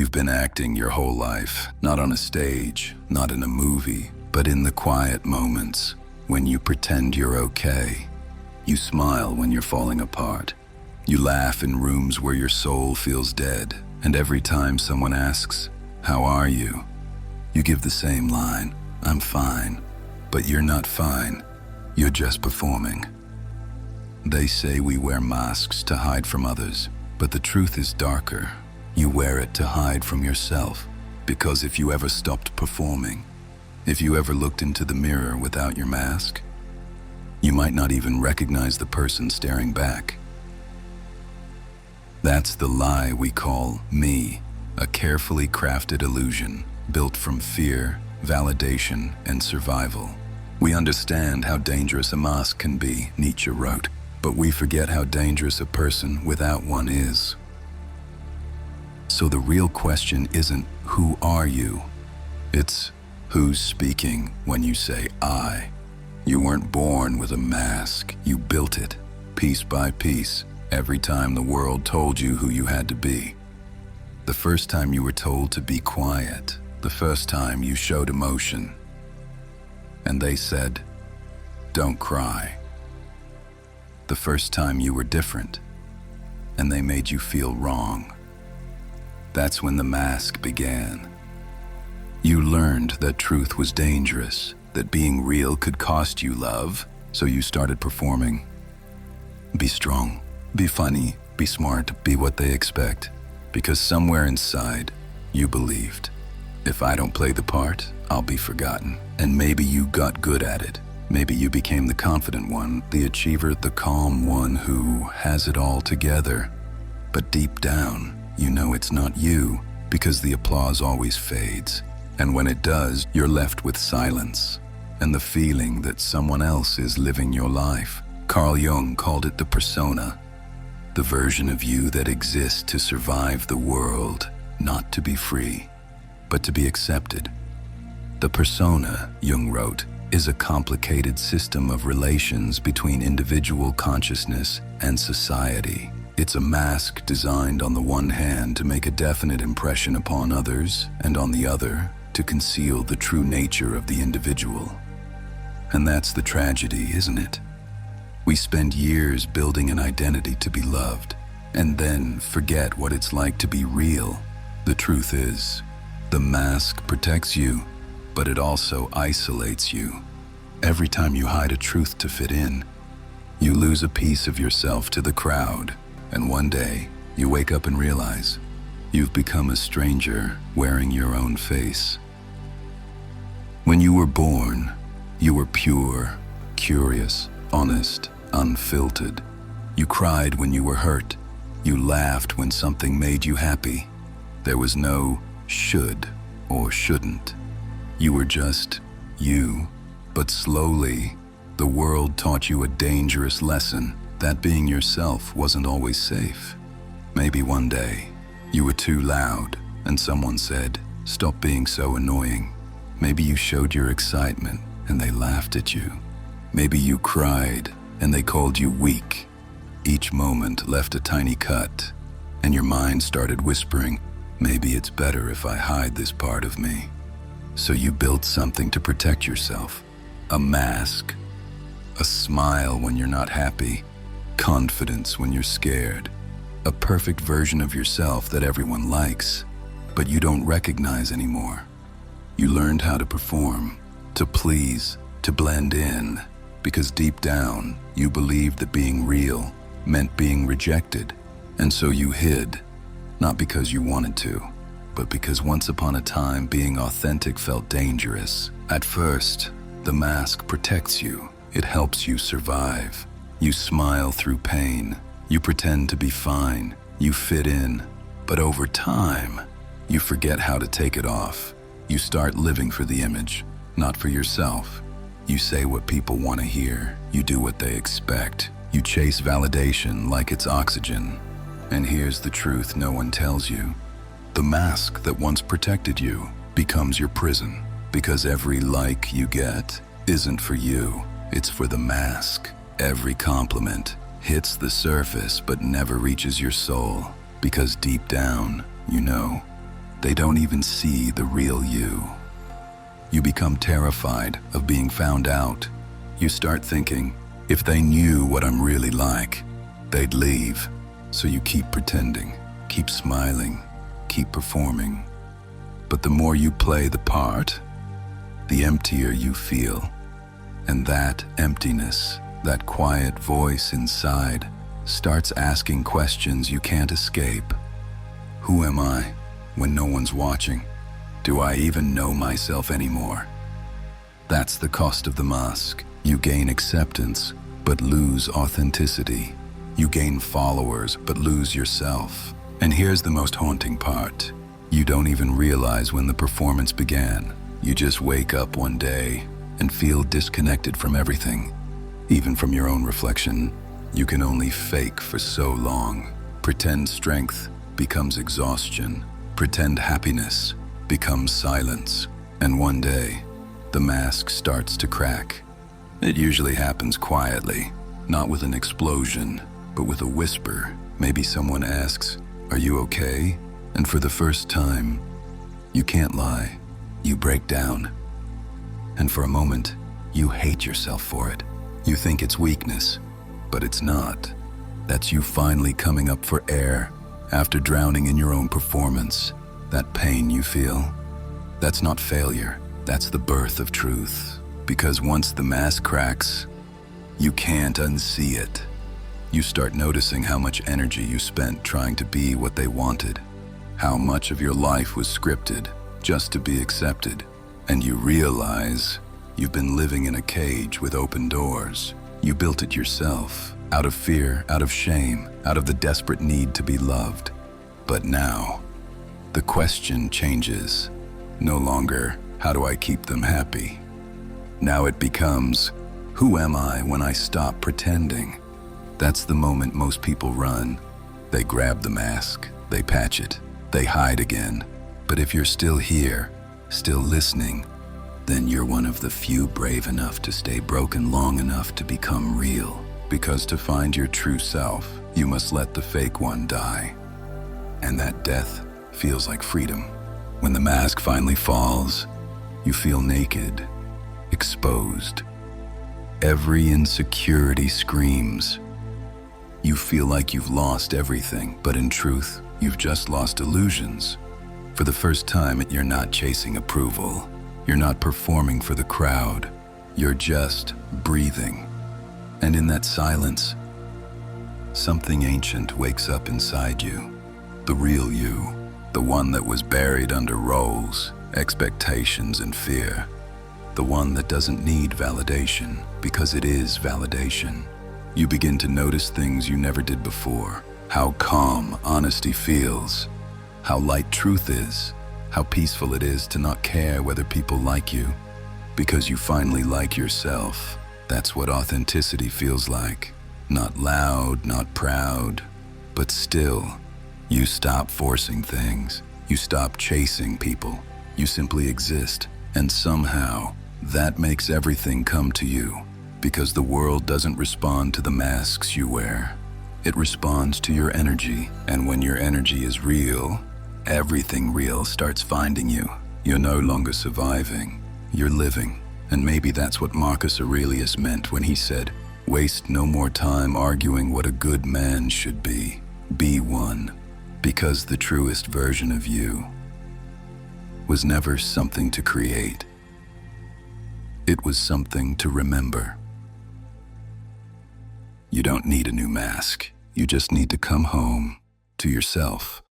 You've been acting your whole life, not on a stage, not in a movie, but in the quiet moments when you pretend you're okay. You smile when you're falling apart. You laugh in rooms where your soul feels dead. And every time someone asks, "How are you?" you give the same line, "I'm fine." But you're not fine. You're just performing. They say we wear masks to hide from others, but the truth is darker. You wear it to hide from yourself, because if you ever stopped performing, if you ever looked into the mirror without your mask, you might not even recognize the person staring back. That's the lie we call me, a carefully crafted illusion built from fear, validation, and survival. We understand how dangerous a mask can be, Nietzsche wrote, but we forget how dangerous a person without one is. So the real question isn't, who are you? It's, who's speaking when you say I? You weren't born with a mask, you built it, piece by piece, every time the world told you who you had to be. The first time you were told to be quiet, the first time you showed emotion. And they said, "Don't cry." The first time you were different, and they made you feel wrong. That's when the mask began. You learned that truth was dangerous, that being real could cost you love, so you started performing. Be strong, be funny, be smart, be what they expect, because somewhere inside, you believed, if I don't play the part, I'll be forgotten. And maybe you got good at it. Maybe you became the confident one, the achiever, the calm one who has it all together. But deep down, you know it's not you, because the applause always fades. And when it does, you're left with silence and the feeling that someone else is living your life. Carl Jung called it the persona, the version of you that exists to survive the world, not to be free, but to be accepted. The persona, Jung wrote, is a complicated system of relations between individual consciousness and society. It's a mask designed on the one hand to make a definite impression upon others, and on the other, to conceal the true nature of the individual. And that's the tragedy, isn't it? We spend years building an identity to be loved, and then forget what it's like to be real. The truth is, the mask protects you, but it also isolates you. Every time you hide a truth to fit in, you lose a piece of yourself to the crowd, and one day, you wake up and realize you've become a stranger wearing your own face. When you were born, you were pure, curious, honest, unfiltered. You cried when you were hurt. You laughed when something made you happy. There was no should or shouldn't. You were just you. But slowly, the world taught you a dangerous lesson, that being yourself wasn't always safe. Maybe one day, you were too loud, and someone said, "Stop being so annoying." Maybe you showed your excitement, and they laughed at you. Maybe you cried, and they called you weak. Each moment left a tiny cut, and your mind started whispering, "Maybe it's better if I hide this part of me." So you built something to protect yourself. A mask. A smile when you're not happy. Confidence when you're scared. A perfect version of yourself that everyone likes, but you don't recognize anymore. You learned how to perform, to please, to blend in, because deep down, you believed that being real meant being rejected. And so you hid, not because you wanted to, but because once upon a time being authentic felt dangerous. At first, the mask protects you. It helps you survive. You smile through pain. You pretend to be fine. You fit in. But over time, you forget how to take it off. You start living for the image, not for yourself. You say what people want to hear. You do what they expect. You chase validation like it's oxygen. And here's the truth no one tells you. The mask that once protected you becomes your prison, because every like you get isn't for you, it's for the mask. Every compliment hits the surface but never reaches your soul, because deep down, you know, They don't even see the real you. You become terrified of being found out. You start thinking, if they knew what I'm really like, they'd leave. So you keep pretending, keep smiling, keep performing. But the more you play the part, the emptier you feel. And that emptiness, that quiet voice inside, starts asking questions you can't escape. Who am I when no one's watching? Do I even know myself anymore? That's the cost of the mask. You gain acceptance, but lose authenticity. You gain followers, but lose yourself. And here's the most haunting part. You don't even realize when the performance began. You just wake up one day and feel disconnected from everything, even from your own reflection. You can only fake for so long. Pretend strength becomes exhaustion. Pretend happiness becomes silence. And one day, the mask starts to crack. It usually happens quietly, not with an explosion, but with a whisper. Maybe someone asks, "Are you okay?" And for the first time, you can't lie. You break down. And for a moment, you hate yourself for it. You think it's weakness, but it's not. That's you finally coming up for air after drowning in your own performance. That pain you feel, that's not failure. That's the birth of truth. Because once the mask cracks, you can't unsee it. You start noticing how much energy you spent trying to be what they wanted. How much of your life was scripted just to be accepted. And you realize you've been living in a cage with open doors. You built it yourself, out of fear, out of shame, out of the desperate need to be loved. But now, the question changes. No longer, how do I keep them happy? Now it becomes, who am I when I stop pretending? That's the moment most people run. They grab the mask, they patch it, they hide again. But if you're still here, still listening, then you're one of the few brave enough to stay broken long enough to become real. Because to find your true self, you must let the fake one die. And that death feels like freedom. When the mask finally falls, you feel naked, exposed. Every insecurity screams. You feel like you've lost everything, but in truth, you've just lost illusions. For the first time, you're not chasing approval. You're not performing for the crowd. You're just breathing. And in that silence, something ancient wakes up inside you. The real you, the one that was buried under roles, expectations, and fear. The one that doesn't need validation because it is validation. You begin to notice things you never did before. How calm honesty feels. How light truth is. How peaceful it is to not care whether people like you. Because you finally like yourself. That's what authenticity feels like. Not loud, not proud, but still. You stop forcing things. You stop chasing people. You simply exist. And somehow, that makes everything come to you. Because the world doesn't respond to the masks you wear. It responds to your energy. And when your energy is real, everything real starts finding you. You're no longer surviving. You're living. And maybe that's what Marcus Aurelius meant when he said, "Waste no more time arguing what a good man should be. Be one." Because the truest version of you was never something to create. It was something to remember. You don't need a new mask. You just need to come home to yourself.